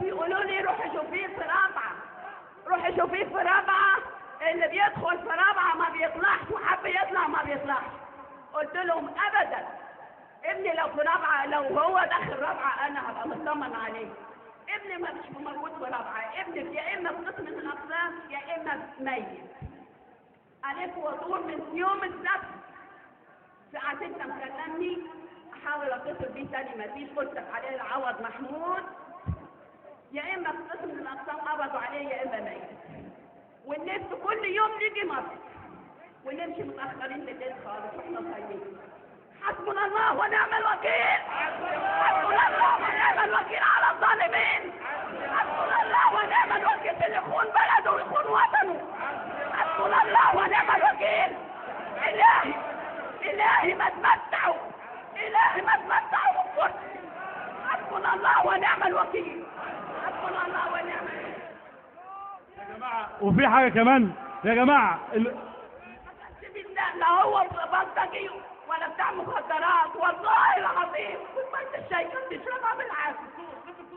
بيقولوا لي روحي شوفيه في رابعه، روحي شوفيه في رابعه، اللي بيدخل في رابعه ما بيطلعش، وحب يطلع ما بيطلعش. قلت لهم ابدا، ابني لو في رابعه، لو هو داخل رابعه انا هبقى مطمن عليه. ابني ما مش موجود في رابعه، ابني يا اما في قسم من الاقسام يا اما ميت. الف ودور من يوم السبت الساعه 6 مكلمني، احاول اتصل بيه تاني مفيش، قلت عليه العوض محمود، يا اما في قسم من الاقسام قبضوا عليه يا اما ميت. والنفس كل يوم نيجي مصر ونمشي متاخرين بالليل خالص واحنا صايمين. حسبنا الله ونعم الوكيل، حسبنا الله ونعم الوكيل على الظالمين، حسبنا الله ونعم الوكيل في اللي يخون بلده ويخون وطنه، حسبنا الله ونعم الوكيل. الهي الهي ما تمتعوا، الهي ما تمتعوا بالكرسي. حسبنا الله ونعم الوكيل، حسبنا الله ونعم الوكيل. يا جماعه وفي حاجه كمان يا جماعه لا هو بلطجي ولا بتاع مخدرات، والله العظيم كوبايه الشاي كان بيشربها بالعافيه،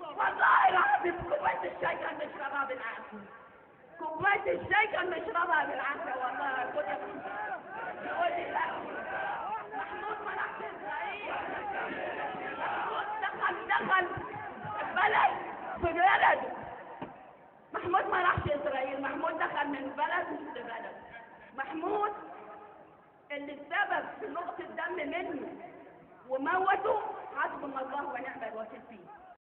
والله العظيم كوبايه الشاي كان بيشربها بالعافيه، كوبايه الشاي كان بيشربها بالعافيه. والله كنت يقول لي لا محمود ما راحش اسرائيل، محمود دخل بلد في بلده، محمود ما راحش اسرائيل، محمود دخل من بلد مش لبلد. محمود اللي السبب في نقطة دم منه وموته حسبنا الله ونعم الوكيل فيه.